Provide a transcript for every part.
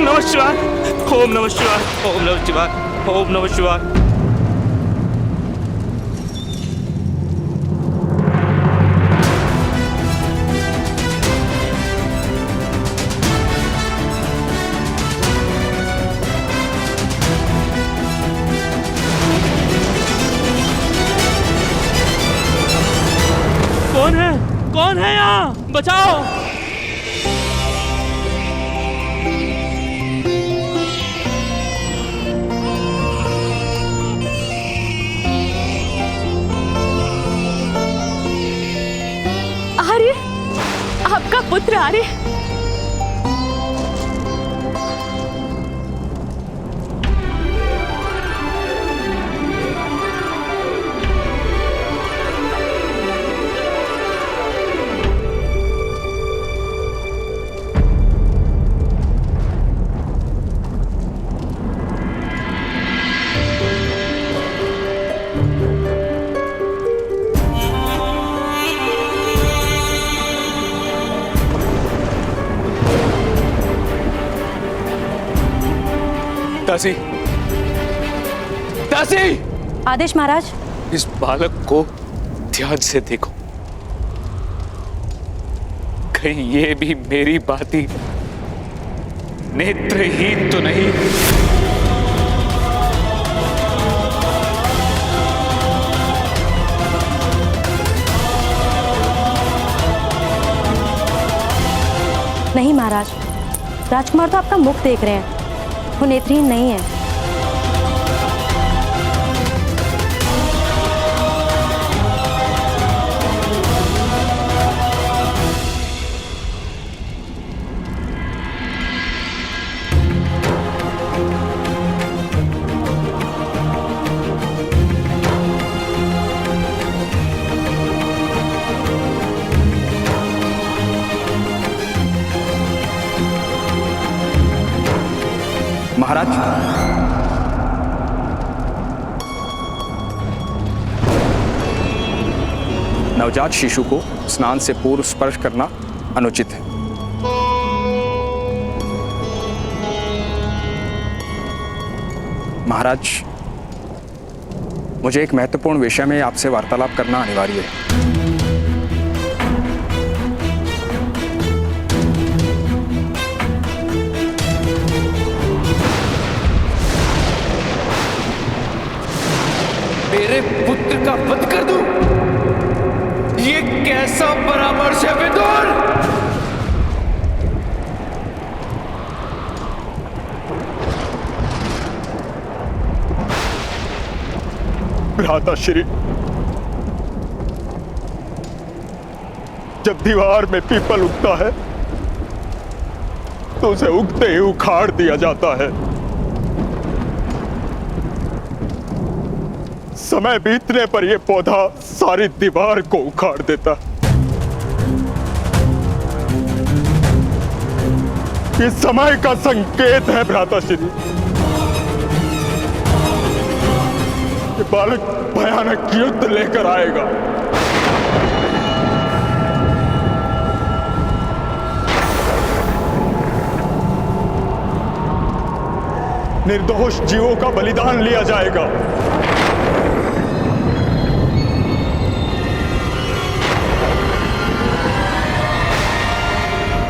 ओम नमः शिवाय, ओम नमः शिवाय, ओम नमः शिवाय, ओम नमः शिवाय। कौन है? कौन है यहाँ? बचाओ! आर्य, आपका पुत्र आर्य। दासी, दासी, आदेश महाराज। इस बालक को ध्यान से देखो, कहीं ये भी मेरी भांति नेत्रहीन तो नहीं। नहीं महाराज, राजकुमार तो आपका मुख देख रहे हैं, वो नेत्रहीन नहीं है। महाराज, नवजात शिशु को स्नान से पूर्व स्पर्श करना अनुचित है। महाराज, मुझे एक महत्वपूर्ण विषय में आपसे वार्तालाप करना अनिवार्य है। मेरे पुत्र का वध कर दूं? ये कैसा परामर्श है विदुर? भ्राताश्री, जब दीवार में पीपल उगता है तो उसे उगते ही उखाड़ दिया जाता है। समय बीतने पर यह पौधा सारी दीवार को उखाड़ देता। ये समय का संकेत है भ्राताश्री। ये बालक भयानक युद्ध लेकर आएगा। निर्दोष जीवों का बलिदान लिया जाएगा।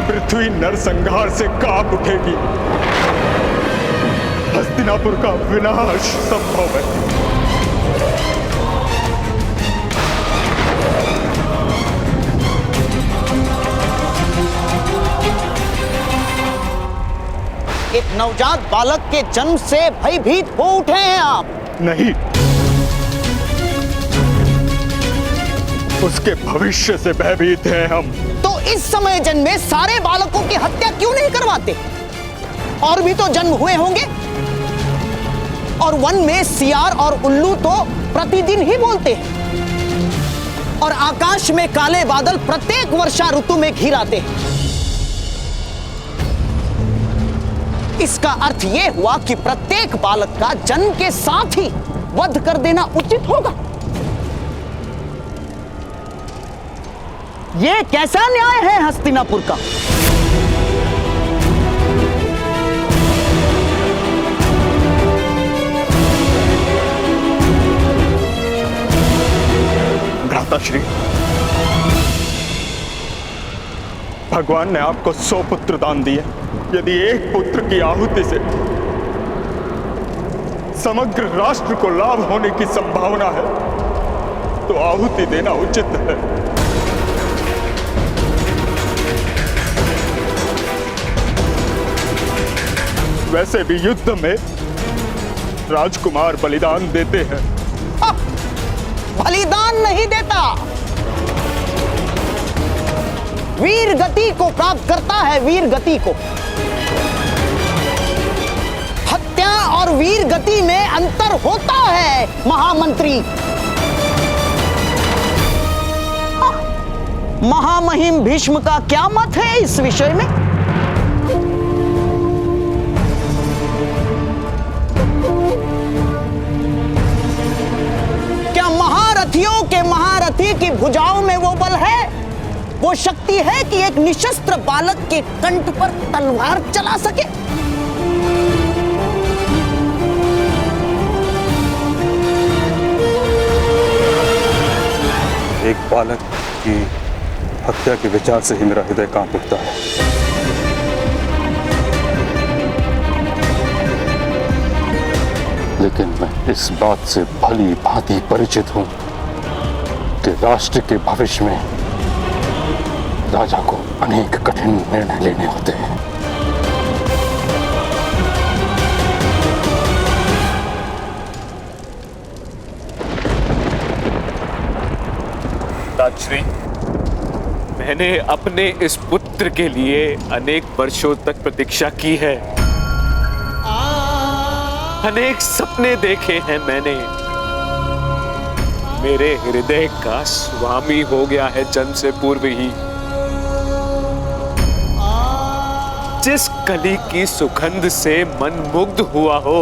पृथ्वी नरसंहार से कांप उठेगी। हस्तिनापुर का विनाश संभव है। एक नवजात बालक के जन्म से भयभीत हो उठे हैं आप। नहीं, उसके भविष्य से भयभीत हैं हम। तो इस समय जन्मे सारे बालकों की हत्या क्यों नहीं करवाते? और भी तो जन्म हुए होंगे। और वन में सियार और उल्लू तो प्रतिदिन ही बोलते हैं। और आकाश में काले बादल प्रत्येक वर्षा ऋतु में घिर आते हैं। इसका अर्थ यह हुआ कि प्रत्येक बालक का जन्म के साथ ही वध कर देना उचित होगा। यह कैसा न्याय है हस्तिनापुर का? माताश्री, भगवान ने आपको 100 पुत्र दान दिए। यदि एक पुत्र की आहुति से समग्र राष्ट्र को लाभ होने की संभावना है तो आहुति देना उचित है। वैसे भी युद्ध में राजकुमार बलिदान देते हैं। बलिदान नहीं देता, वीर गति को प्राप्त करता है। वीर गति को, हत्या और वीर गति में अंतर होता है महामंत्री। महामहिम भीष्म का क्या मत है इस विषय में? क्या महारथियों के महारथी की भुजाओं में वो बल है, वो शक्ति है कि एक निशस्त्र बालक के कंठ पर तलवार चला सके? एक बालक की हत्या के विचार से ही मेरा हृदय कांप उठता है। लेकिन मैं इस बात से भली भांति परिचित हूं कि राष्ट्र के भविष्य में राजा को अनेक कठिन निर्णय लेने होते हैं। राजश्री, मैंने अपने इस पुत्र के लिए अनेक वर्षों तक प्रतीक्षा की है। अनेक सपने देखे हैं मैंने। मेरे हृदय का स्वामी हो गया है जन्म से पूर्व ही। जिस कली की सुगंध से मन मुग्ध हुआ हो,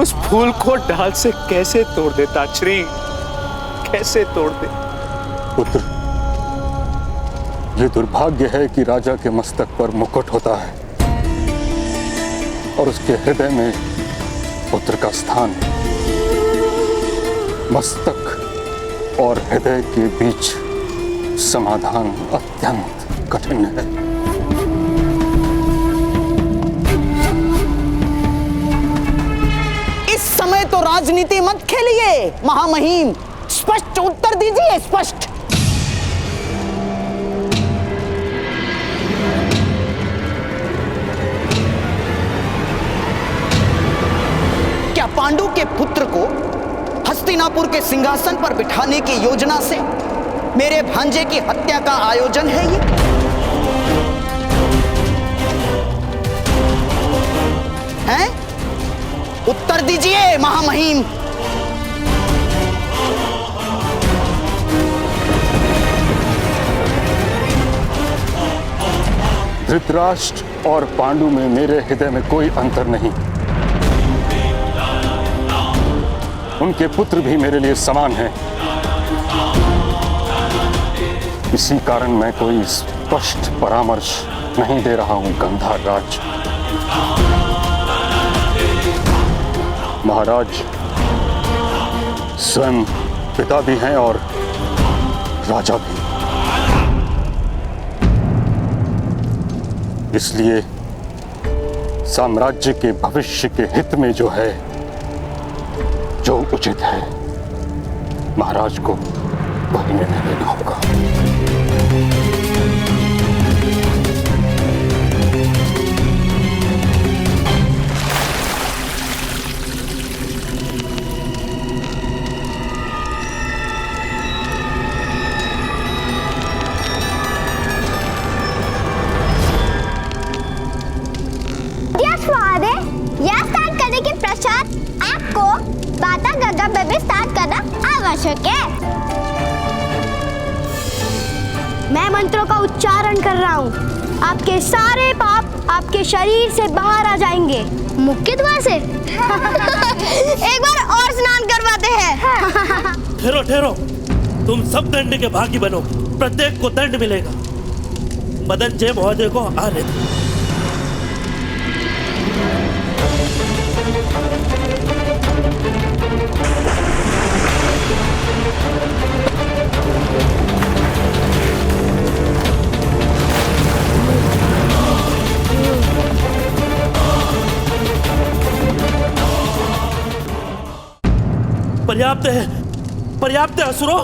उस फूल को डाल से कैसे तोड़ देता श्री, कैसे तोड़ दे? पुत्र, ये दुर्भाग्य है कि राजा के मस्तक पर मुकुट होता है और उसके हृदय में पुत्र का स्थान। मस्तक और हृदय के बीच समाधान अत्यंत कठिन है। इस समय तो राजनीति मत खेलिए महामहिम, स्पष्ट उत्तर दीजिए, स्पष्ट। क्या पांडु के पुत्र को हस्तिनापुर के सिंहासन पर बिठाने की योजना से मेरे भांजे की हत्या का आयोजन है ये? हैं? उत्तर दीजिए महामहिम। धृतराष्ट्र और पांडु में मेरे हृदय में कोई अंतर नहीं। उनके पुत्र भी मेरे लिए समान हैं। इसी कारण मैं कोई स्पष्ट परामर्श नहीं दे रहा हूं गंधार राज। महाराज स्वयं पिता भी हैं और राजा भी। इसलिए साम्राज्य के भविष्य के हित में जो है, जो उचित है, महाराज को वही निर्णय लेना होगा। यह स्टार्ट करने के पश्चात आपको बाता गगा में भी स्टार्ट करना आवश्यक है। मैं मंत्रों का उच्चारण कर रहा हूँ। आपके सारे पाप आपके शरीर से बाहर आ जाएंगे। मुख्य द्वार से। एक बार और स्नान करवाते हैं। ठहरो ठहरो, तुम सब दंड के भागी बनो, प्रत्येक को दंड मिलेगा। मदन जय महोदय को आ रहे। पर्याप्त है, पर्याप्त है असुरो।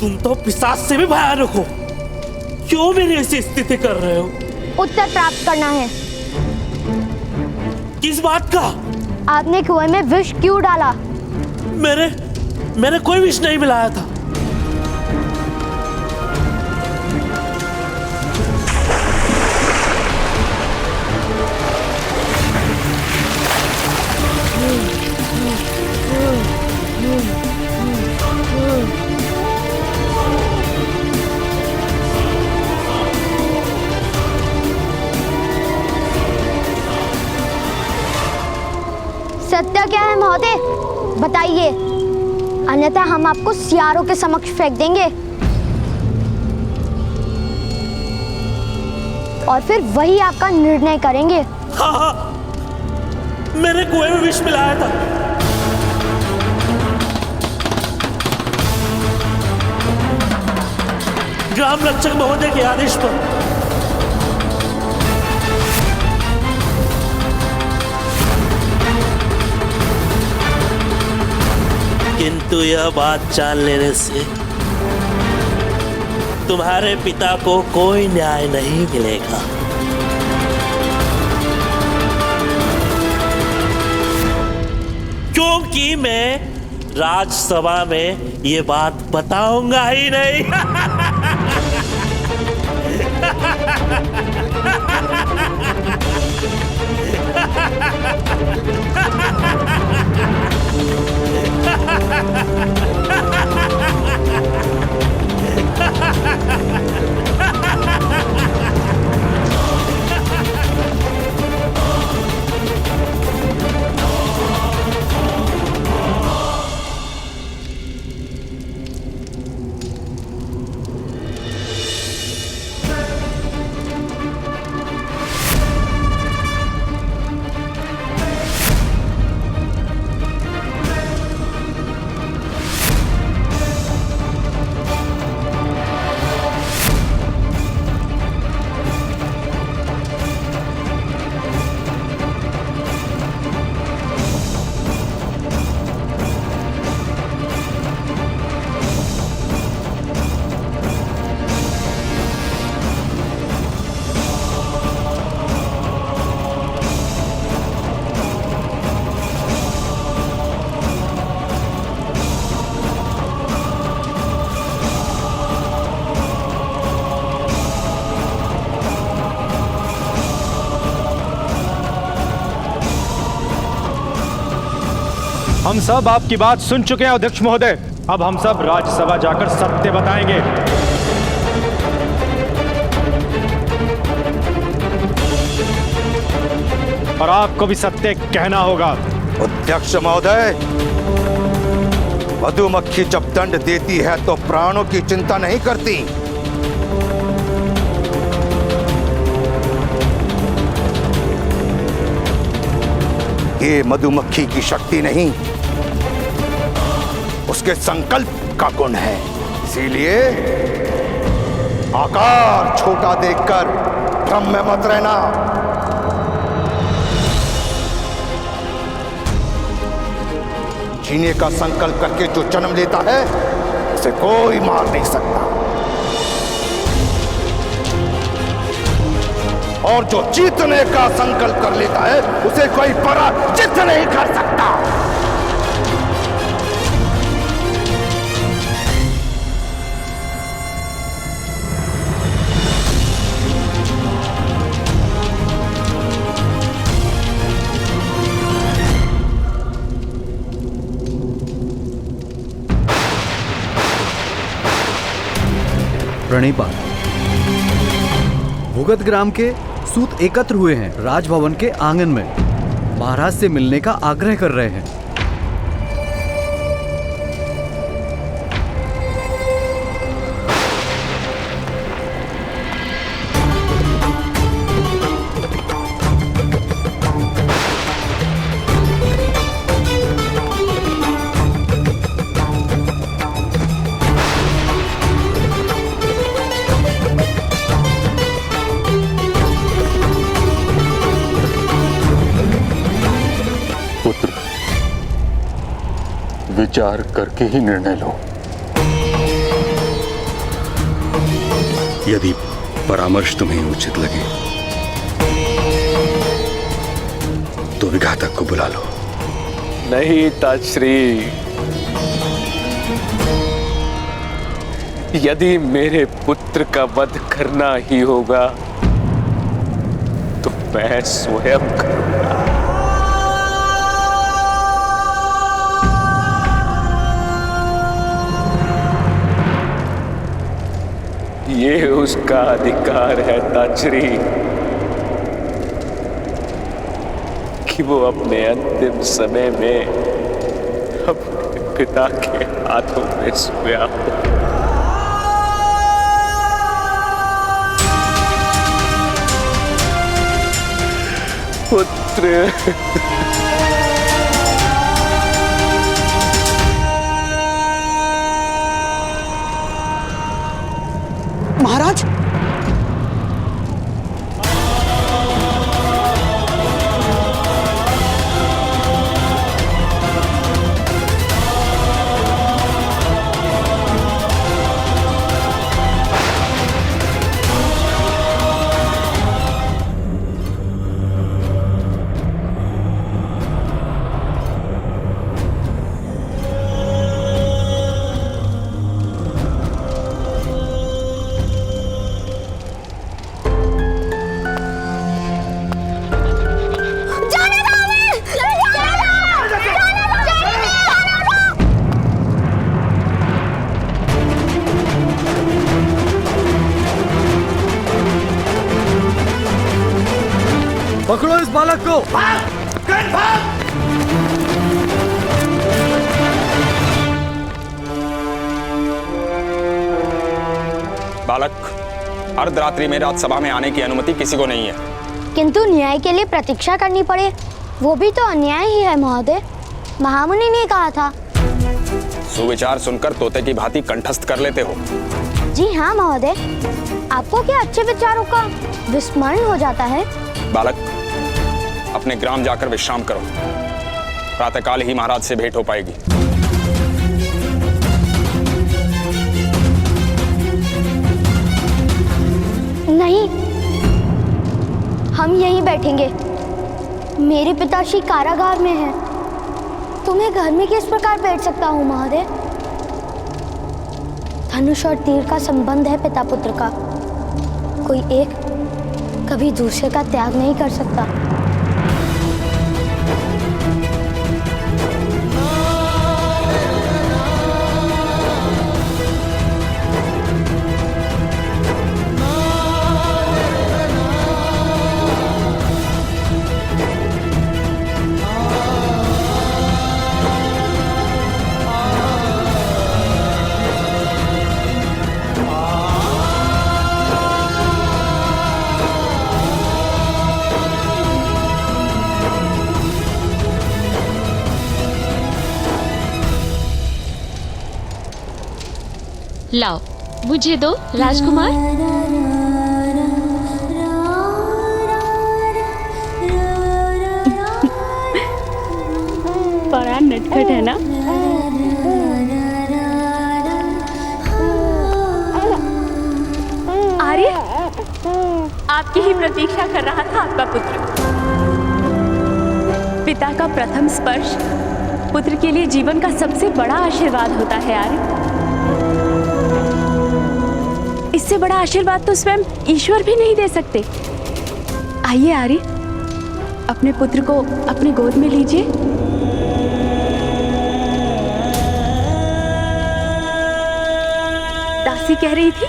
तुम तो पिशाच से भी भयानक हो। क्यों मेरी ऐसी स्थिति कर रहे हो? उत्तर प्राप्त करना है। किस बात का? आपने कुएं में विष क्यों डाला? मैंने कोई विष नहीं मिलाया था। सत्य क्या है महोदय, बताइए, अन्यथा हम आपको सियारों के समक्ष फेंक देंगे और फिर वही आपका निर्णय करेंगे। हाँ, मैंने कुएं में विष मिलाया था। ग्राम रक्षक महोदय के आदेश पर। किंतु यह बात जान लेने से तुम्हारे पिता को कोई न्याय नहीं मिलेगा। क्योंकि मैं राजसभा में ये बात बताऊंगा ही नहीं। हम सब आपकी बात सुन चुके हैं अध्यक्ष महोदय। अब हम सब राज्यसभा जाकर सत्य बताएंगे। और आपको भी सत्य कहना होगा। अध्यक्ष महोदय, मधुमक्खी जब दंड देती है तो प्राणों की चिंता नहीं करती। ये मधुमक्खी की शक्ति नहीं, उसके संकल्प का गुण है। इसीलिए आकार छोटा देखकर भ्रम में मत रहना। जीने का संकल्प करके जो जन्म लेता है उसे कोई मार नहीं सकता, और जो जीतने का संकल्प कर लेता है उसे कोई पराजित नहीं कर सकता। प्रणिपात। भूगत ग्राम के सूत एकत्र हुए हैं, राजभवन के आंगन में महाराज से मिलने का आग्रह कर रहे हैं। विचार करके ही निर्णय लो। यदि परामर्श तुम्हें उचित लगे तो विघातक को बुला लो। नहीं ताजश्री, यदि मेरे पुत्र का वध करना ही होगा तो मैं स्वयं करूंगा। ये उसका अधिकार है ताजश्री कि वो अपने अंतिम समय में अपने पिता के हाथों में सोया हो। पुत्र महाराज, पकड़ो इस बालक को। बालक, अर्धरात्रि में राजसभा में आने की अनुमति किसी को नहीं है। किंतु न्याय के लिए प्रतीक्षा करनी पड़े, वो भी तो अन्याय ही है महोदय। महामुनि ने कहा था। सुविचार सुनकर तोते की भांति कंठस्थ कर लेते हो। जी हाँ महोदय, आपको क्या अच्छे विचारों का विस्मरण हो जाता है? बालक, अपने ग्राम जाकर विश्राम करो। प्रातःकाल ही महाराज से भेंट हो पाएगी। नहीं, हम यहीं बैठेंगे। मेरे पिताश्री कारागार में हैं। तुम्हें घर में किस प्रकार बैठ सकता हूँ महोदय? धनुष और तीर का संबंध है पिता पुत्र का। कोई एक कभी दूसरे का त्याग नहीं कर सकता। लाओ, मुझे दो राजकुमार। बड़ा नटखट है ना? आर्य, आपकी ही प्रतीक्षा कर रहा था आपका पुत्र। पिता का प्रथम स्पर्श पुत्र के लिए जीवन का सबसे बड़ा आशीर्वाद होता है आर्य। इससे बड़ा आशीर्वाद तो स्वयं ईश्वर भी नहीं दे सकते। आइए आर्य, अपने पुत्र को अपने गोद में लीजिए। दासी कह रही थी,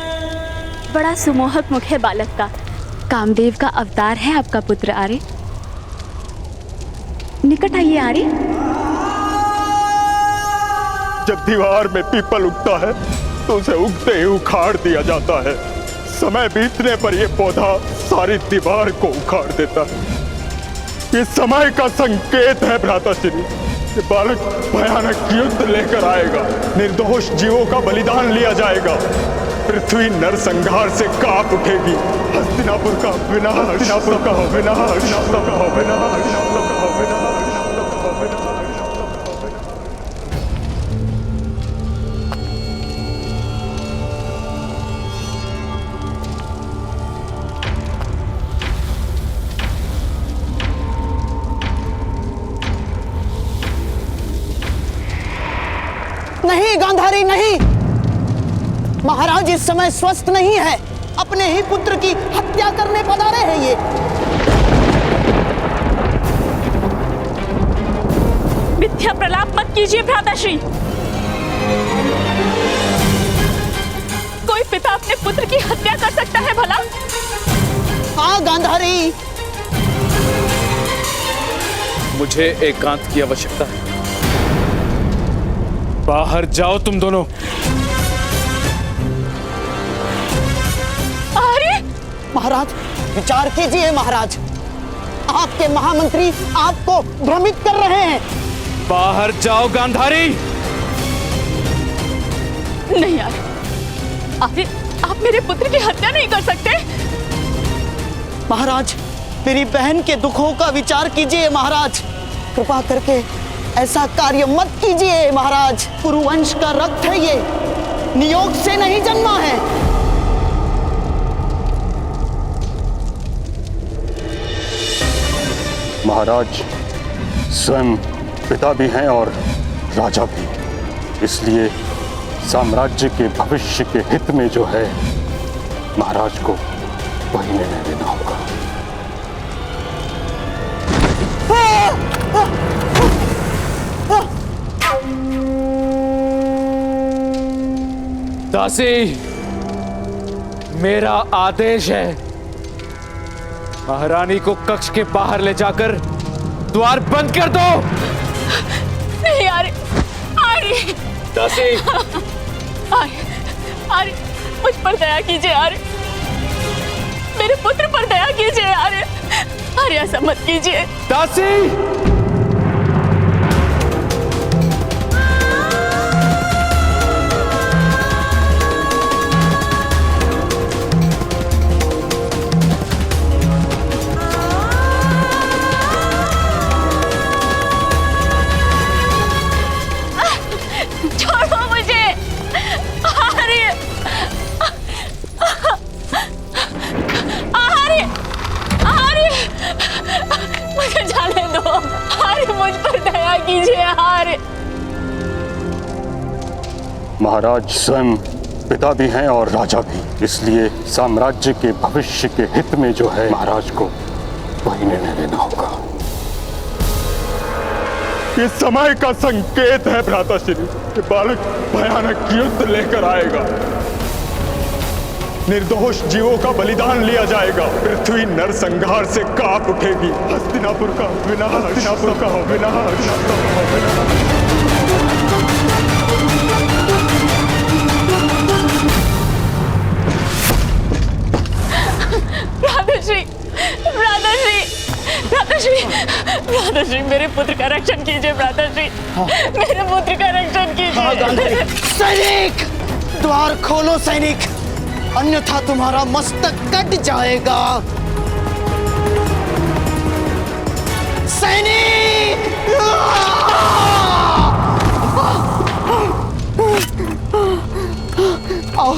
बड़ा सुमोहक मुख है बालक का। कामदेव का अवतार है आपका पुत्र आर्य। निकट आइए आर्य। जब दीवार में पीपल उगता है तो उसे उगते ही उखाड़ दिया जाता है। समय बीतने पर यह पौधा सारी दीवार को उखाड़ देता है। ये समय का संकेत है भ्राताश्री। ये बालक भयानक युद्ध लेकर आएगा। निर्दोष जीवों का बलिदान लिया जाएगा। पृथ्वी नरसंहार से कांप उठेगी। हस्तिनापुर का विनाश, हस्तिनापुर का विनाश, हस्तिनापुर का विनाश, हस्तिनापुर का विनाश। गांधारी नहीं, महाराज इस समय स्वस्थ नहीं है, अपने ही पुत्र की हत्या करने पधारे हैं ये। मिथ्या प्रलाप मत कीजिए भ्राताश्री। कोई पिता अपने पुत्र की हत्या कर सकता है भला? हाँ गांधारी, मुझे एकांत की आवश्यकता है। बाहर जाओ तुम दोनों। अरे महाराज विचार कीजिए महाराज, आपके महामंत्री आपको भ्रमित कर रहे हैं। बाहर जाओ गांधारी। नहीं यार, आप मेरे पुत्र की हत्या नहीं कर सकते। महाराज मेरी बहन के दुखों का विचार कीजिए महाराज, कृपा करके ऐसा कार्य मत कीजिए महाराज। कुरुवंश का रक्त है ये, नियोग से नहीं जन्मा है। महाराज स्वयं पिता भी हैं और राजा भी, इसलिए साम्राज्य के भविष्य के हित में जो है महाराज को वही निर्णय लेना होगा। दासी, मेरा आदेश है, महारानी को कक्ष के बाहर ले जाकर द्वार बंद कर दो। नहीं आर्य, आर्य। दासी, आर्य, मुझ पर दया कीजिए आर्य, मेरे पुत्र पर दया कीजिए आर्य, आर्य ऐसा मत कीजिए। दासी, महाराज स्वयं पिता भी हैं और राजा भी, इसलिए साम्राज्य के भविष्य के हित में जो है महाराज को वही निर्णय लेना होगा। ये समय का संकेत है भ्राताश्री, कि बालक भयानक युद्ध लेकर आएगा, निर्दोष जीवों का बलिदान लिया जाएगा, पृथ्वी नरसंहार से कांप उठेगी, हस्तिनापुर का विनाश, हस्तिनापुर का विनाश। भ्राताश्री, मेरे पुत्र का रक्षण कीजिए भ्राताश्री, मेरे पुत्र का रक्षण कीजिए। सैनिक, द्वार खोलो सैनिक, अन्यथा तुम्हारा मस्तक कट जाएगा। सैनिक, आओ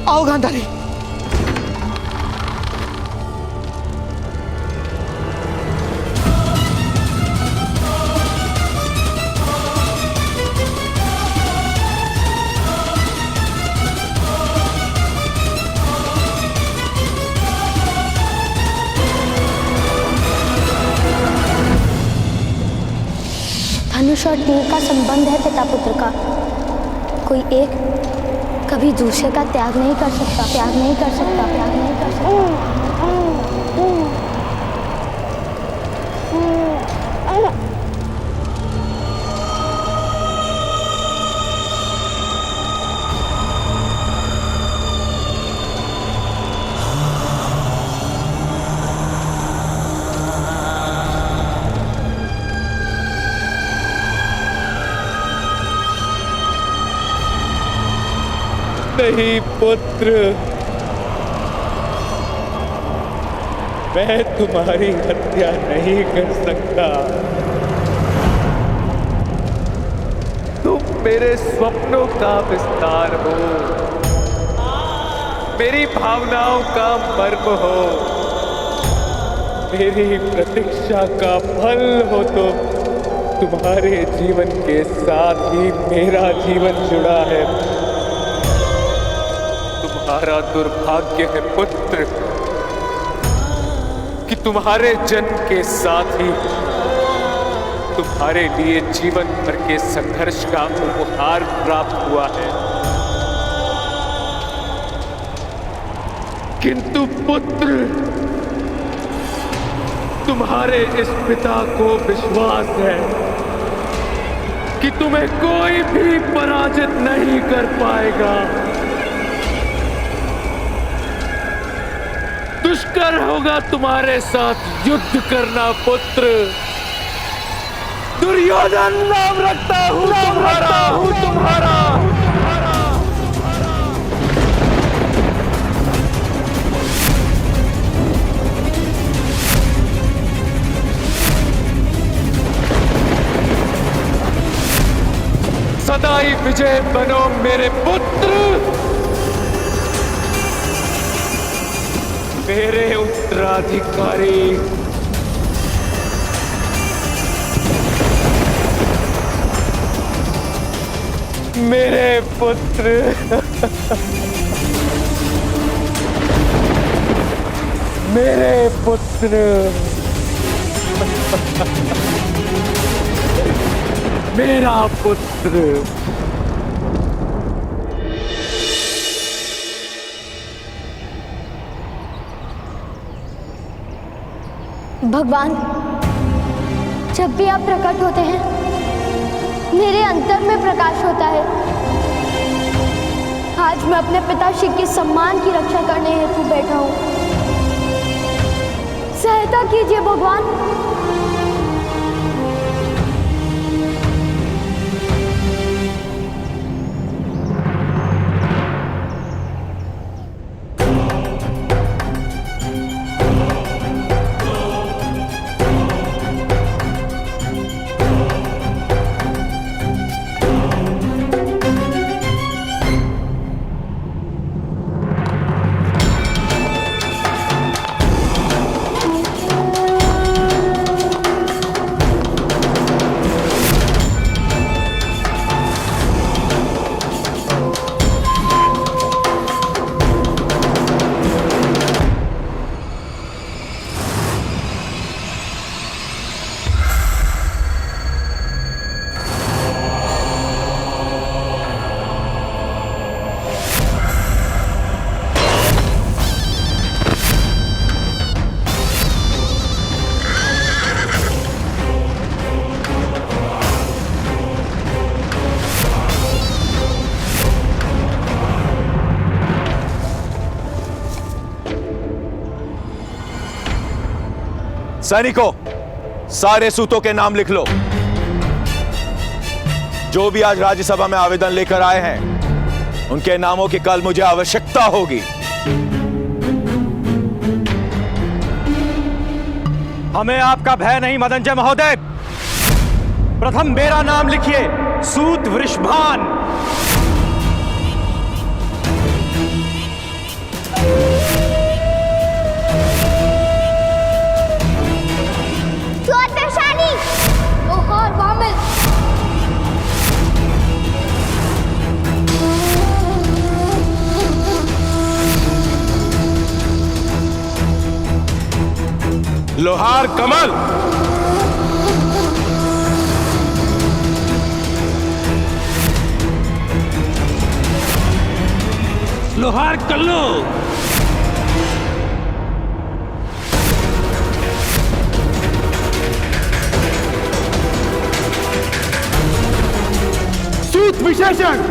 आओ गांधारी। धनुष और तीर का संबंध है पिता पुत्र का, कोई एक कभी दूसरे का त्याग नहीं कर सकता, त्याग नहीं कर सकता, त्याग नहीं कर सकता। नहीं पुत्र, मैं तुम्हारी हत्या नहीं कर सकता। तुम मेरे स्वप्नों का विस्तार हो, मेरी भावनाओं का मर्म हो, मेरी प्रतीक्षा का फल हो तुम। तुम्हारे जीवन के साथ ही मेरा जीवन जुड़ा है। तुम्हारा दुर्भाग्य है पुत्र कि तुम्हारे जन्म के साथ ही तुम्हारे लिए जीवन भर के संघर्ष का उपहार प्राप्त हुआ है। किंतु पुत्र, तुम्हारे इस पिता को विश्वास है कि तुम्हें कोई भी पराजित नहीं कर पाएगा। दुष्कर होगा तुम्हारे साथ युद्ध करना पुत्र। दुर्योधन नाम रखता हूं तुम्हारा। सदाई विजय बनो मेरे पुत्र, मेरे उत्तराधिकारी। मेरे पुत्र। मेरे पुत्र। मेरा पुत्र। भगवान, जब भी आप प्रकट होते हैं मेरे अंतर में प्रकाश होता है। आज मैं अपने पिताश्री के सम्मान की रक्षा करने हेतु बैठा हूं। सहायता कीजिए भगवान। सैनिकों, सारे सूतों के नाम लिख लो। जो भी आज राज्यसभा में आवेदन लेकर आए हैं, उनके नामों की कल मुझे आवश्यकता होगी। हमें आपका भय नहीं मदनजय महोदय। प्रथम मेरा नाम लिखिए, सूत वृषभान। लोहार कमल। लोहार कल्लू। सूत विशेषण।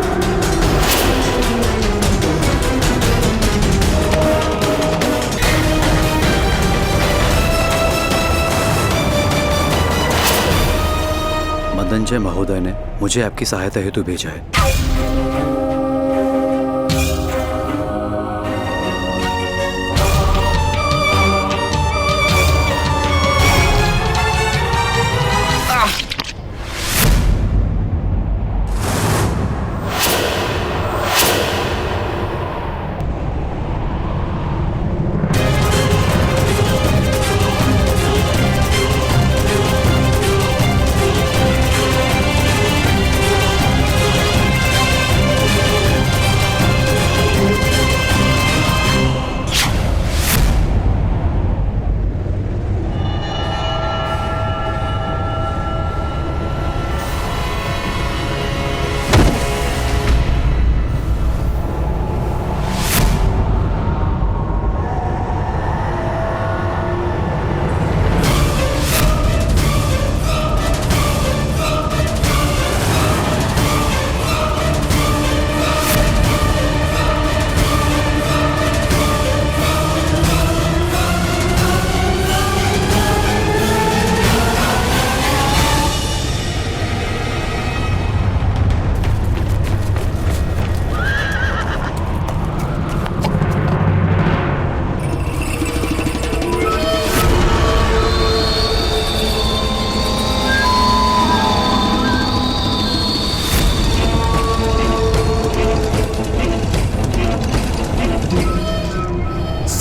मदनजय महोदय ने मुझे आपकी सहायता हेतु भेजा है।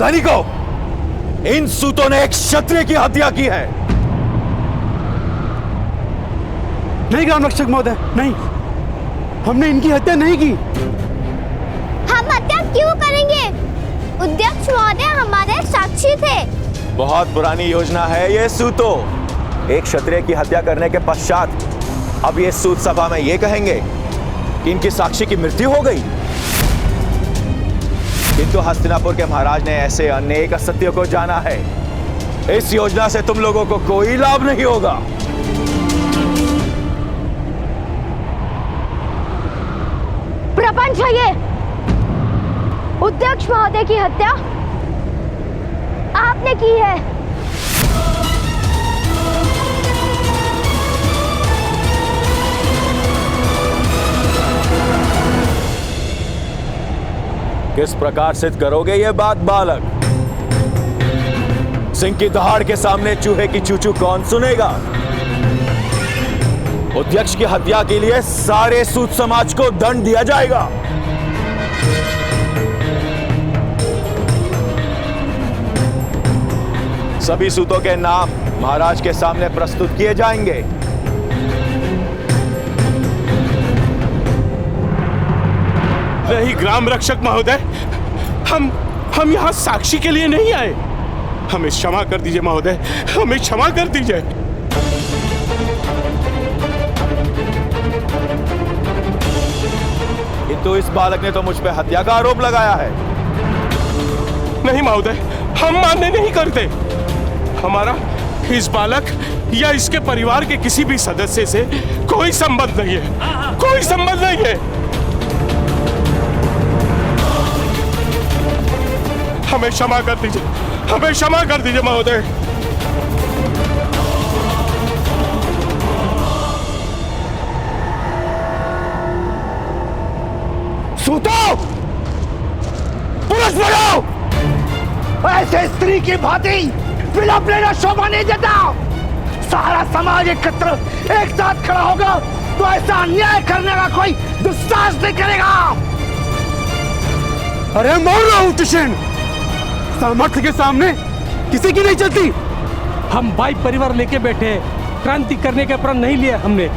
सैनिकों, इन सूतों ने एक क्षत्रिय की हत्या की है। नहीं ग्राम रक्षक महोदय, नहीं, हमने इनकी हत्या नहीं की। हम हत्या क्यों करेंगे? अध्यक्ष महोदय हमारे साक्षी थे। बहुत पुरानी योजना है ये सूतो। एक क्षत्रिय की हत्या करने के पश्चात अब ये सूत सभा में ये कहेंगे कि इनकी साक्षी की मृत्यु हो गई। किंतु हस्तिनापुर के महाराज ने ऐसे अनेक असत्यों को जाना है। इस योजना से तुम लोगों को कोई लाभ नहीं होगा। प्रपंच है ये। अध्यक्ष महोदय की हत्या आपने की है। किस प्रकार सिद्ध करोगे ये बात बालक? सिंह की दहाड़ के सामने चूहे की चूचू कौन सुनेगा? अध्यक्ष की हत्या के लिए सारे सूत समाज को दंड दिया जाएगा। सभी सूतों के नाम महाराज के सामने प्रस्तुत किए जाएंगे। नहीं ग्राम रक्षक महोदय, हम यहाँ साक्षी के लिए नहीं आए। हमें क्षमा कर दीजिए महोदय, हमें क्षमा कर दीजिए। किंतु इस बालक ने तो मुझ पे हत्या का आरोप लगाया है। नहीं महोदय, हम मान्य नहीं करते। हमारा इस बालक या इसके परिवार के किसी भी सदस्य से कोई संबंध नहीं है, कोई संबंध नहीं है। हमें क्षमा कर दीजिए, हमें क्षमा कर दीजिए महोदय। सूतो, पुरुष बनो। ऐसे स्त्री की भांति विलाप लेना शोभा नहीं देता। सारा समाज एकत्र एक साथ खड़ा होगा तो ऐसा अन्याय करने का कोई दुस्साहस नहीं करेगा। अरे मोड़ रहा हूं तुषेण, सामर्थ्य के सामने किसी की नहीं चलती। हम भाई परिवार लेके बैठे, क्रांति करने के प्रण नहीं लिया हमने।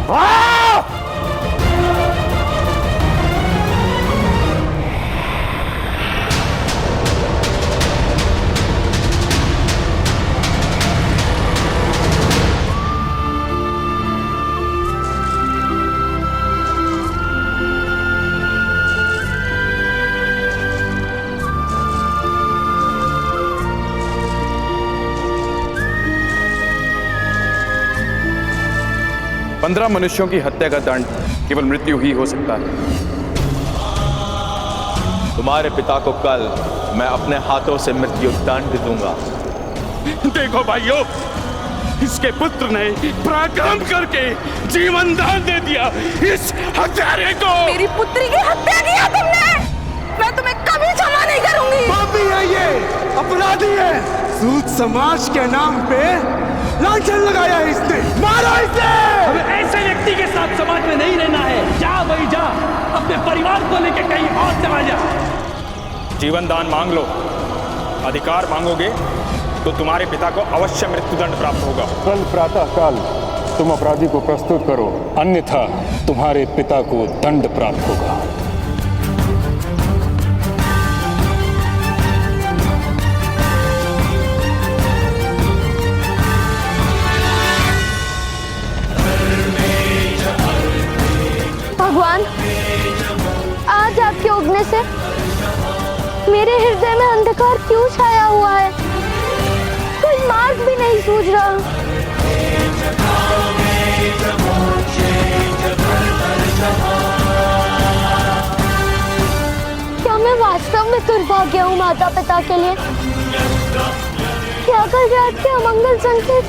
पंद्रह मनुष्यों की हत्या का दंड केवल मृत्यु ही हो सकता है। तुम्हारे पिता को कल मैं अपने हाथों से मृत्यु दंड दूंगा। देखो भाइयों, इसके पुत्र ने पराक्रम करके जीवन दान दे दिया इस हत्यारे को। मेरी पुत्री की हत्या किया तुमने, मैं तुम्हें कभी क्षमा नहीं करूंगी। पापी है ये, अपराधी है। सूत समाज के नाम पे लांछन लगाया है इसने। मारो इसे। हमें ऐसे व्यक्ति के साथ समाज में नहीं रहना है। जा भाई जा, अपने परिवार को लेकर कहीं और चला जा। जीवन दान मांग लो, अधिकार मांगोगे तो तुम्हारे पिता को अवश्य मृत्युदंड प्राप्त होगा। कल प्रातः काल तुम अपराधी को प्रस्तुत करो, अन्यथा तुम्हारे पिता को दंड प्राप्त होगा। भगवान, आज आपके उगने से मेरे हृदय में अंधकार क्यों छाया हुआ है? कोई मार्ग भी नहीं सूझ रहा। क्या मैं वास्तव में दुर्भाग्य हूँ माता पिता के लिए? क्या कल रात के अमंगल संकेत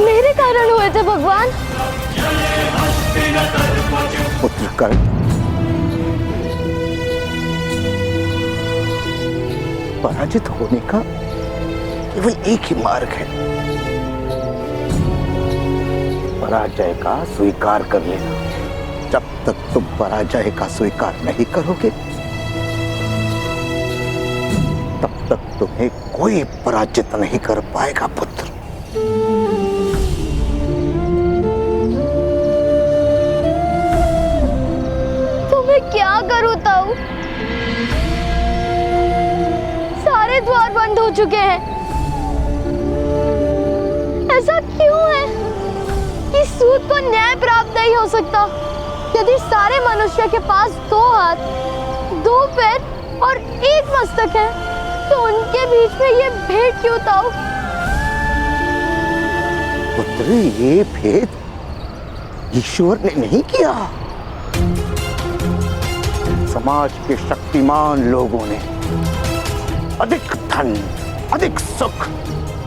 मेरे कारण हुए थे भगवान? पुत्र कर्ण, पराजित होने का केवल एक ही मार्ग है, पराजय का स्वीकार कर लेना। जब तक तुम पराजय का स्वीकार नहीं करोगे, तब तक तुम्हें कोई पराजित नहीं कर पाएगा पुत्र। तो मैं क्या करूं ताऊ? सारे द्वार बंद हो चुके हैं। ऐसा क्यों है कि सूत को न्याय प्राप्त नहीं हो सकता? यदि सारे मनुष्य के पास 2 हाथ, 2 पैर और 1 मस्तक है, तो उनके बीच में ये भेद क्यों ताऊ? पुत्र, ये भेद ईश्वर ने नहीं किया। समाज के शक्तिमान लोगों ने अधिक धन, अधिक सुख,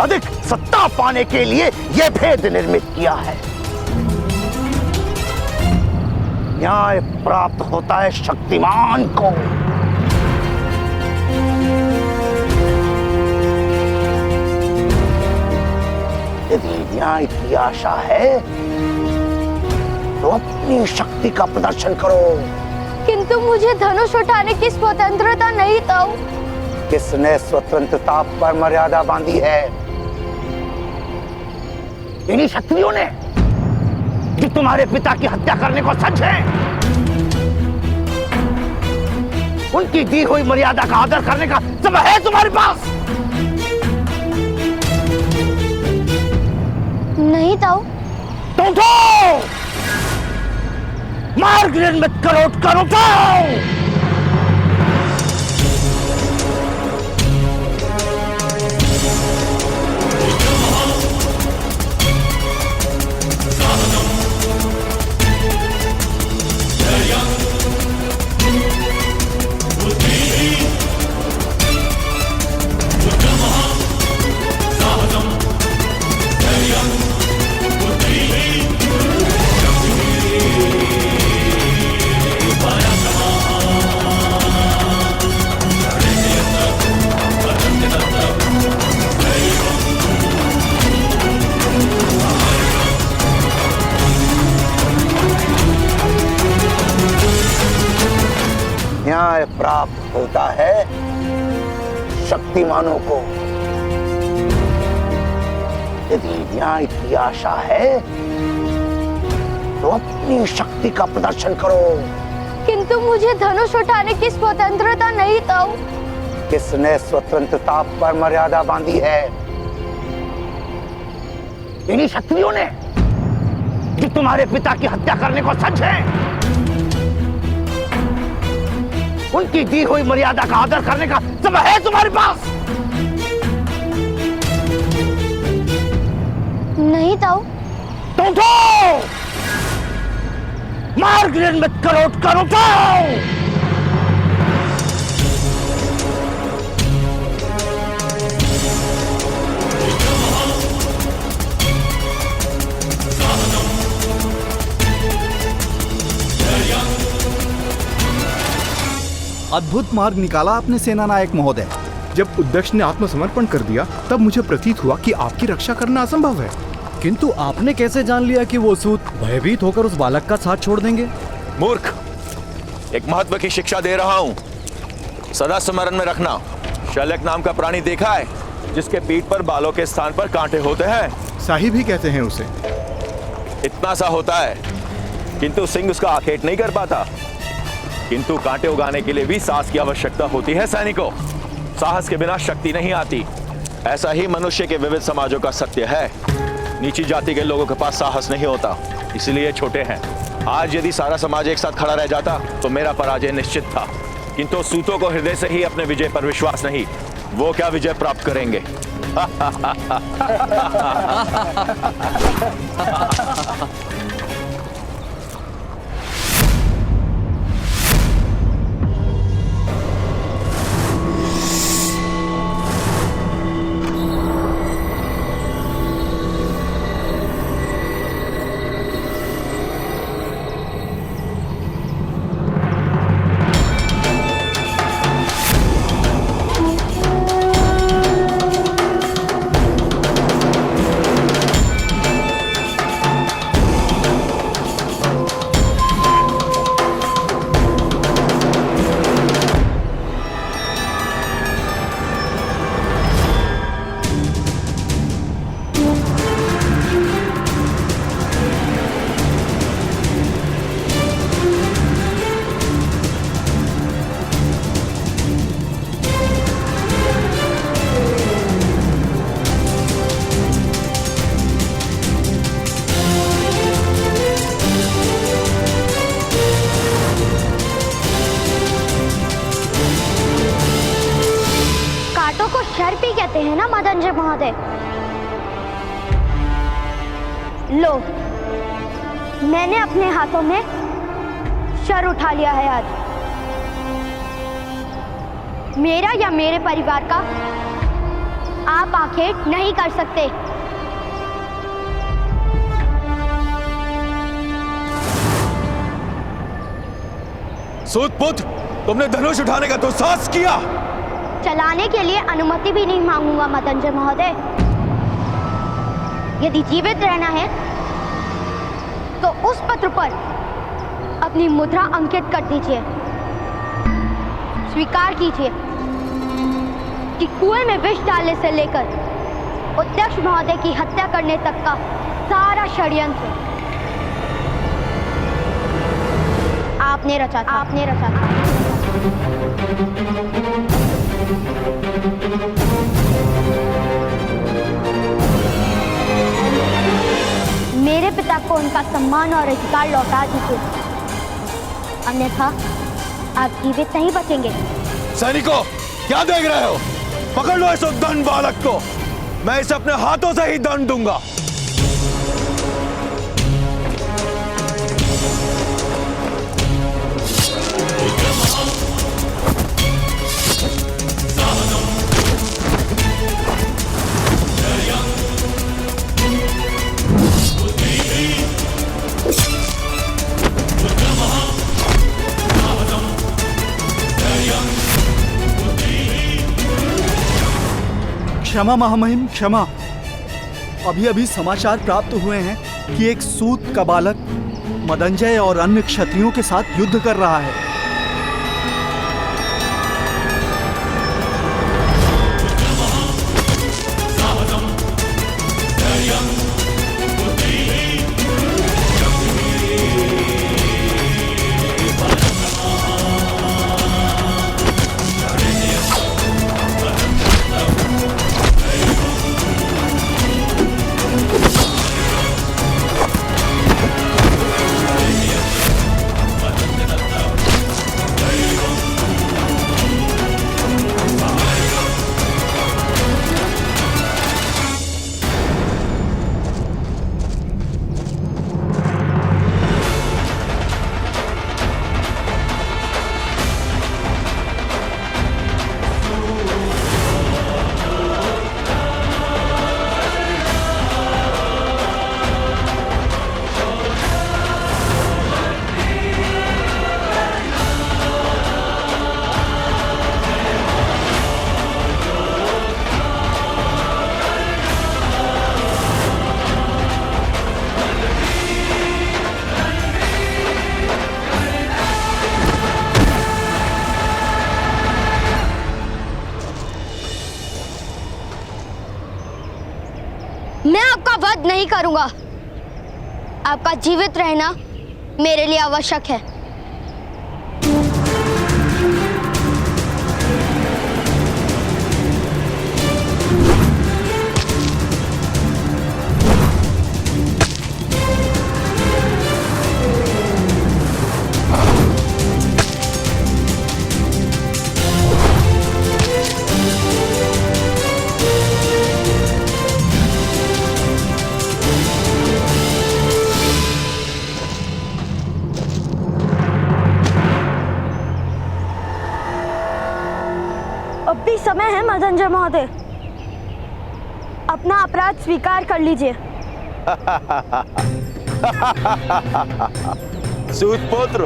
अधिक सत्ता पाने के लिए यह भेद निर्मित किया है। न्याय प्राप्त होता है शक्तिमान को। यदि न्याय की आशा है तो अपनी शक्ति का प्रदर्शन करो। किंतु मुझे धनुष उठाने की स्वतंत्रता नहीं ताऊ। किसने स्वतंत्रता पर मर्यादा बांधी है? इन्हीं क्षत्रियों ने जो तुम्हारे पिता की हत्या करने को सच है। उनकी दी हुई मर्यादा का आदर करने का समय है तुम्हारे पास? नहीं ताऊ। तो उठो, मार्ग निर्मित करो, उठो। न्याय प्राप्त होता है शक्तिमानों को। यदि न्याय की आशा है तो अपनी शक्ति का प्रदर्शन करो। किंतु मुझे धनुष उठाने की स्वतंत्रता नहीं ताऊ। किसने स्वतंत्रता पर मर्यादा बांधी है? इन्हीं क्षत्रियों ने जो तुम्हारे पिता की हत्या करने को सच है। उनकी दी हुई मर्यादा का आदर करने का समय है तुम्हारे पास? नहीं ताऊ। तो उठो, मार्ग निर्मित करो, उठो। अद्भुत मार्ग निकाला आपने सेनानायक महोदय। जब उद्दक्ष ने आत्मसमर्पण कर दिया तब मुझे प्रतीत हुआ कि आपकी रक्षा करना असंभव है। किंतु आपने कैसे जान लिया कि वो सूत भयभीत होकर उस बालक का साथ छोड़ देंगे? मूर्ख, एक महत्व की शिक्षा दे रहा हूँ, सदा स्मरण में रखना। शल्यक नाम का प्राणी देखा है जिसके पीठ पर बालों के स्थान पर कांटे होते हैं? साहिब ही कहते हैं उसे। इतना सा होता है, किंतु सिंह उसका आखेट नहीं कर पाता। किंतु कांटे उगाने के लिए भी साहस की आवश्यकता होती है सैनिकों। साहस के बिना शक्ति नहीं आती। ऐसा ही मनुष्य के विविध समाजों का सत्य है। नीची जाति के लोगों के पास साहस नहीं होता, इसलिए छोटे हैं। आज यदि सारा समाज एक साथ खड़ा रह जाता तो मेरा पराजय निश्चित था। किंतु सूतों को हृदय से ही अपने विजय पर विश्वास नहीं। वो क्या विजय प्राप्त करेंगे? महोदय। लो, मैंने अपने हाथों में शर उठा लिया है आज। मेरा या मेरे परिवार का आप आखेट नहीं कर सकते। सूतपुत्र, तुमने धनुष उठाने का दुस्साहस किया। चलाने के लिए अनुमति भी नहीं मांगूंगा मदनजय महोदय। यदि जीवित रहना है तो उस पत्र पर अपनी मुद्रा अंकित कर दीजिए। स्वीकार कीजिए कि कुएं में विष डालने से लेकर अध्यक्ष महोदय की हत्या करने तक का सारा षड्यंत्र आपने रचा था। आपने रचा था। मेरे पिता को उनका सम्मान और अधिकार लौटा दीजिए, अन्यथा आप जीवित नहीं बचेंगे। सैनिकों, क्या देख रहे हो? पकड़ लो इस उद्दंड बालक को। मैं इसे अपने हाथों से ही दंड दूंगा। क्षमा महामहिम, क्षमा। अभी अभी समाचार प्राप्त हुए हैं कि एक सूत का बालक मदनजय और अन्य क्षत्रियों के साथ युद्ध कर रहा है। मैं आपका वध नहीं करूंगा। आपका जीवित रहना मेरे लिए आवश्यक है। अब भी समय है मदनजय महोदय, अपना अपराध स्वीकार कर लीजिए। सूतपुत्र,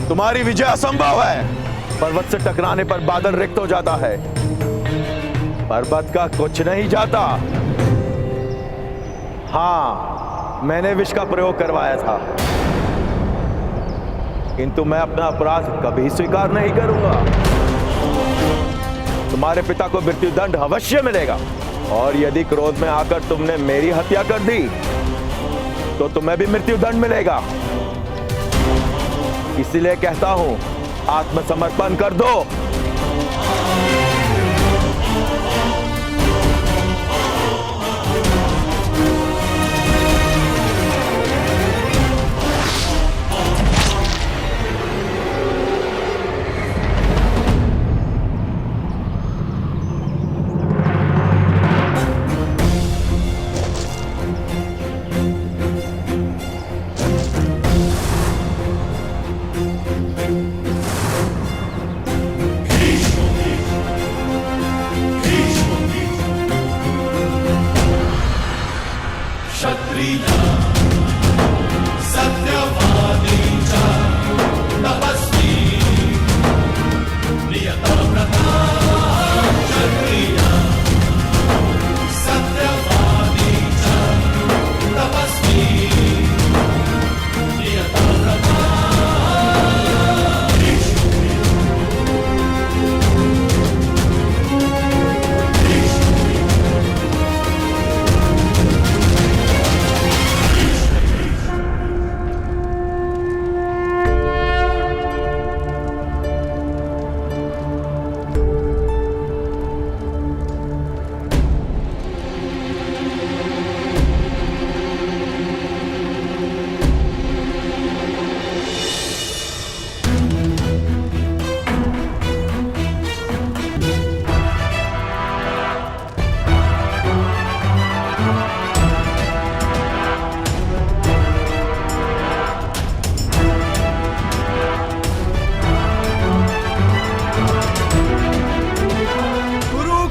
तुम्हारी विजय असंभव है। पर्वत से टकराने पर बादल रिक्त हो जाता है, पर्वत का कुछ नहीं जाता। हाँ, मैंने विष का प्रयोग करवाया था, किंतु मैं अपना अपराध कभी स्वीकार नहीं करूंगा। तुम्हारे पिता को मृत्यु दंड अवश्य मिलेगा, और यदि क्रोध में आकर तुमने मेरी हत्या कर दी तो तुम्हें भी मृत्यु दंड मिलेगा। इसीलिए कहता हूं, आत्मसमर्पण कर दो।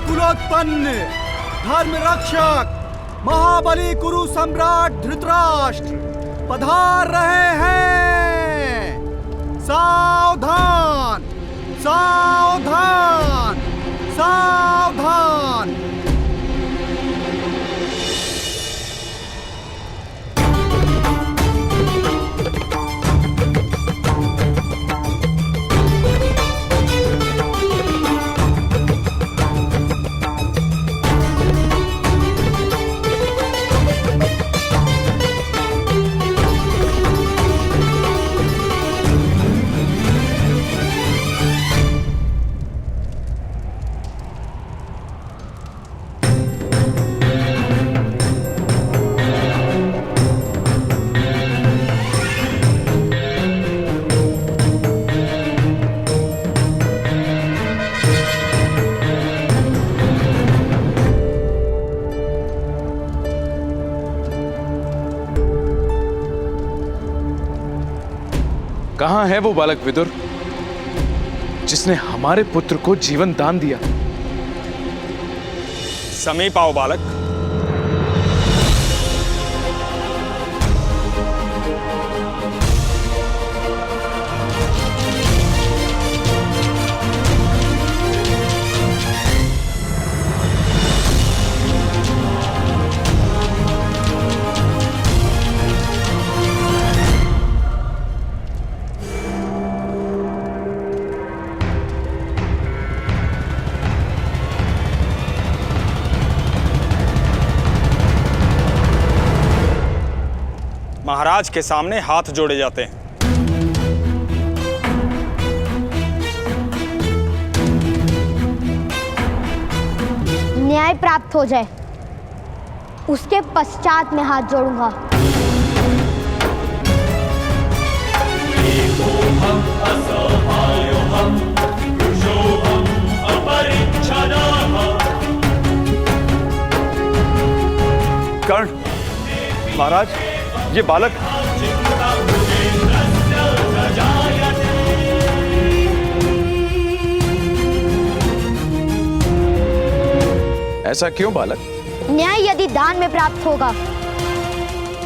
कुलोत्पन्न धर्म रक्षक महाबली कुरु सम्राट धृतराष्ट्र पधार रहे हैं। सावधान सावधान सावधान। कहां है वो बालक विदुर जिसने हमारे पुत्र को जीवन दान दिया? समीप आओ बालक। महाराज के सामने हाथ जोड़े जाते हैं। न्याय प्राप्त हो जाए उसके पश्चात मैं हाथ जोड़ूंगा। कर्ण महाराज, ये बालक ऐसा क्यों बालक? न्याय यदि दान में प्राप्त होगा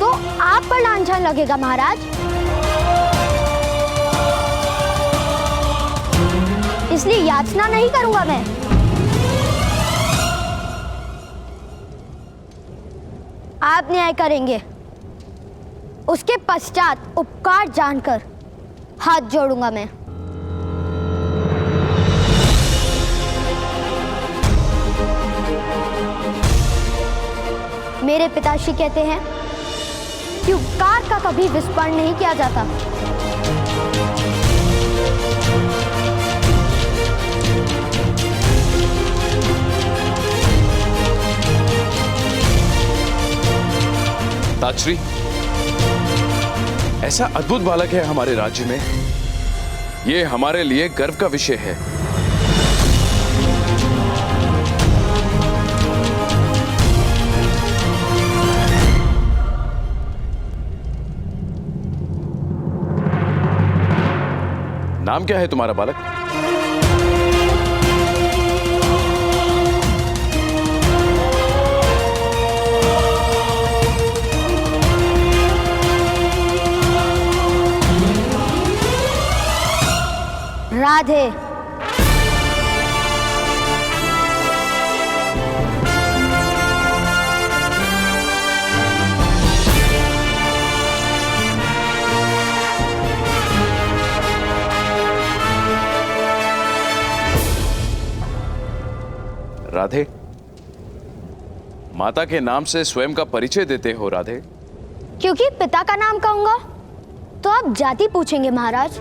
तो आप पर लांछन लगेगा महाराज। इसलिए याचना नहीं करूंगा मैं। आप न्याय करेंगे, उसके पश्चात उपकार जानकर हाथ जोड़ूंगा मैं। मेरे पिताश्री कहते हैं कि उपकार का कभी विस्मरण नहीं किया जाता। ताजश्री, ऐसा अद्भुत बालक है हमारे राज्य में, ये हमारे लिए गर्व का विषय है। नाम क्या है तुम्हारा बालक? राधे। राधे, माता के नाम से स्वयं का परिचय देते हो राधे? क्योंकि पिता का नाम कहूंगा तो आप जाति पूछेंगे महाराज,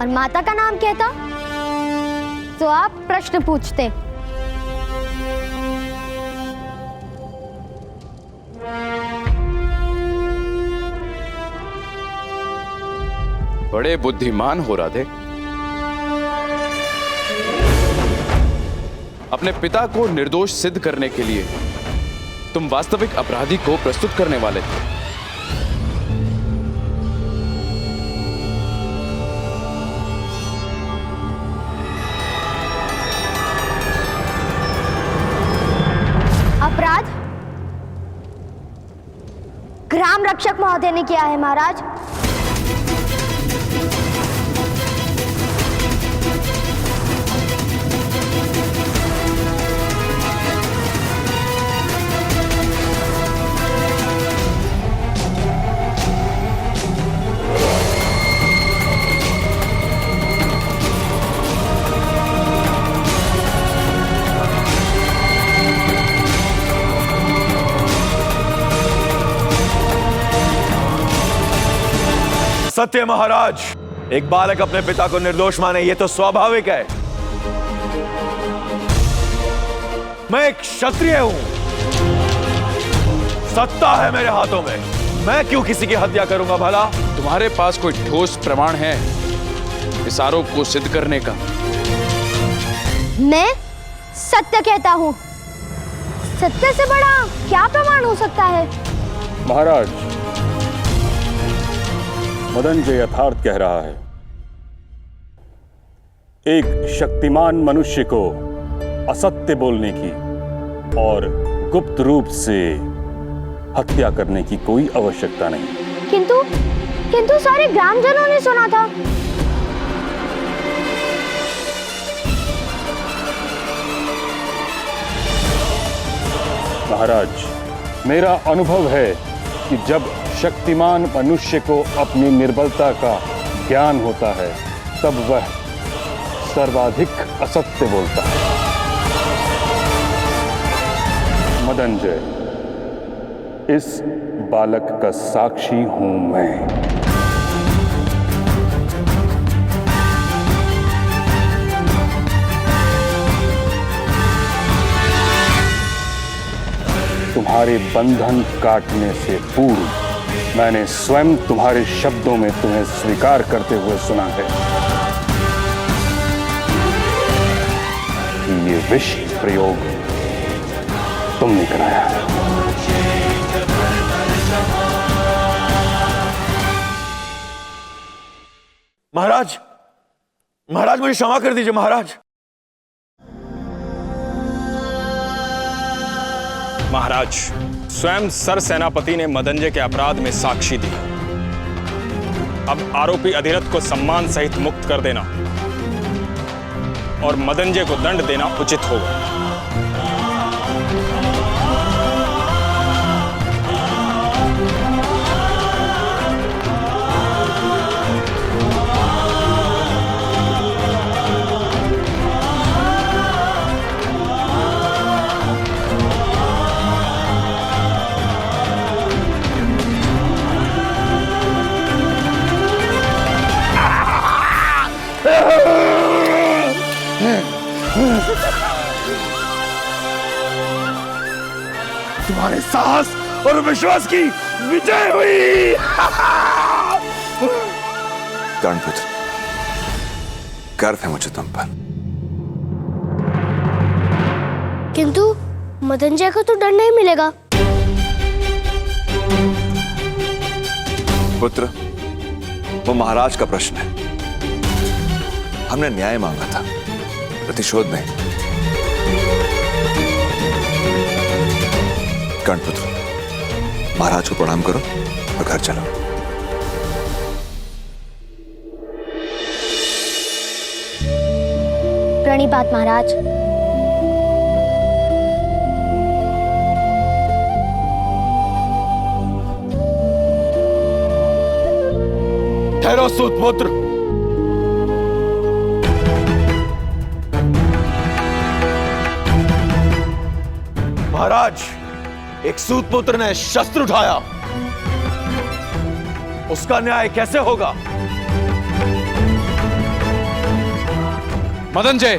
और माता का नाम कहता तो आप प्रश्न पूछते। बड़े बुद्धिमान हो राधे। अपने पिता को निर्दोष सिद्ध करने के लिए तुम वास्तविक अपराधी को प्रस्तुत करने वाले थे। अपराध ग्राम रक्षक महोदय ने किया है महाराज। सत्य महाराज, एक बालक अपने पिता को निर्दोष माने ये तो स्वाभाविक है। मैं एक क्षत्रिय हूं, सत्ता है मेरे हाथों में, मैं क्यों किसी की हत्या करूंगा भला? तुम्हारे पास कोई ठोस प्रमाण है इस आरोप को सिद्ध करने का? मैं सत्य कहता हूं, सत्य से बड़ा क्या प्रमाण हो सकता है? महाराज, मदनजय यथार्थ कह रहा है। एक शक्तिमान मनुष्य को असत्य बोलने की और गुप्त रूप से हत्या करने की कोई आवश्यकता नहीं। किंतु सारे ग्रामजनों ने सुना था। महाराज, मेरा अनुभव है कि जब शक्तिमान मनुष्य को अपनी निर्बलता का ज्ञान होता है तब वह सर्वाधिक असत्य बोलता है। मदनजय, इस बालक का साक्षी हूं मैं। तुम्हारे बंधन काटने से पूर्व मैंने स्वयं तुम्हारे शब्दों में तुम्हें स्वीकार करते हुए सुना है कि ये विष प्रयोग तुमने कराया। महाराज, महाराज मुझे क्षमा कर दीजिए महाराज। महाराज, स्वयं सर सेनापति ने मदनजय के अपराध में साक्षी दी। अब आरोपी अधिरथ को सम्मान सहित मुक्त कर देना और मदनजय को दंड देना उचित होगा। तुम्हारे साहस और विश्वास की विजय हुई। कर्णपुत्र, गर्व है मुझे तुम पर। किंतु मदनजय को तो दंड नहीं मिलेगा। पुत्र, वो महाराज का प्रश्न है। हमने न्याय मांगा था, प्रतिशोध नहीं। कर्णपुत्र, महाराज को प्रणाम करो और घर चलो। प्रणिपात महाराज। ठहरो सूतपुत्र। महाराज, एक सूतपुत्र ने शस्त्र उठाया, उसका न्याय कैसे होगा? मदनजय,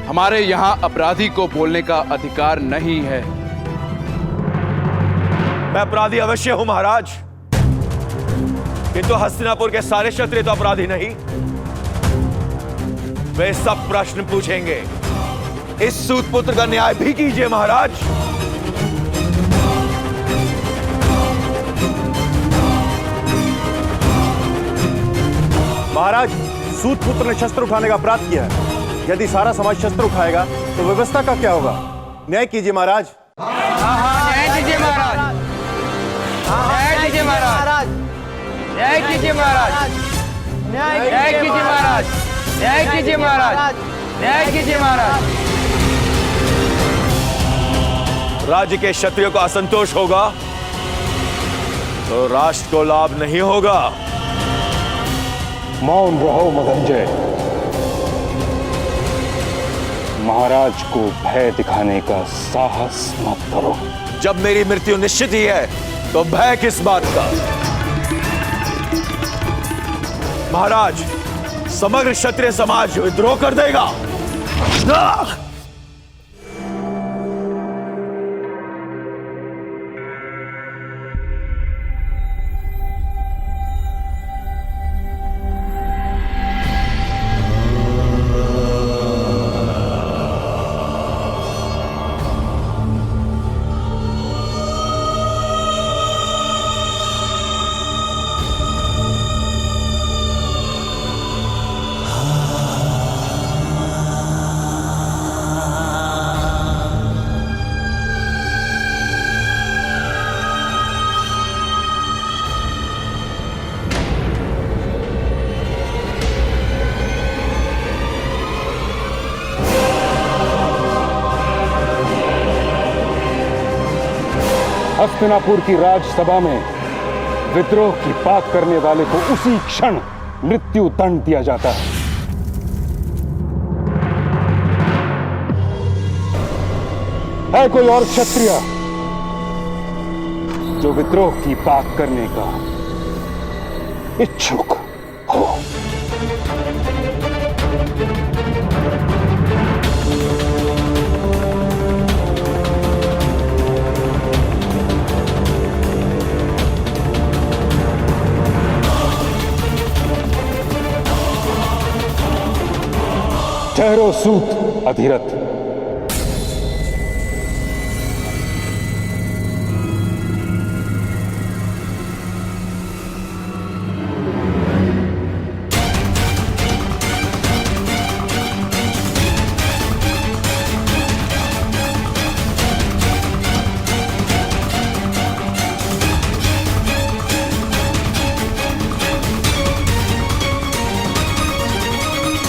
हमारे यहां अपराधी को बोलने का अधिकार नहीं है। मैं अपराधी अवश्य हूं महाराज, किंतु हस्तिनापुर के सारे क्षत्रिय तो अपराधी नहीं। वे सब प्रश्न पूछेंगे। इस सूतपुत्र का न्याय भी कीजिए महाराज। महाराज, सूतपुत्र ने शस्त्र उठाने का अपराध किया है। यदि सारा समाज शस्त्र उठाएगा तो व्यवस्था का क्या होगा? न्याय कीजिए महाराज। न्याय कीजिए महाराज। न्याय कीजिए महाराज। न्याय कीजिए महाराज। न्याय कीजिए महाराज। न्याय कीजिए महाराज। न्याय कीजिए महाराज। राज्य के क्षत्रियों को असंतोष होगा तो राष्ट्र को लाभ नहीं होगा। मौन रहो मदनजय। महाराज को भय दिखाने का साहस मत करो। जब मेरी मृत्यु निश्चित ही है तो भय किस बात का? महाराज, समग्र क्षत्रिय समाज विद्रोह कर देगा। हस्तिनापुर की राजसभा में विद्रोह की बात करने वाले को उसी क्षण मृत्यु दंड दिया जाता है। है कोई और क्षत्रिय जो विद्रोह की बात करने का इच्छुक हो? ठहरो सूत अधिरथ।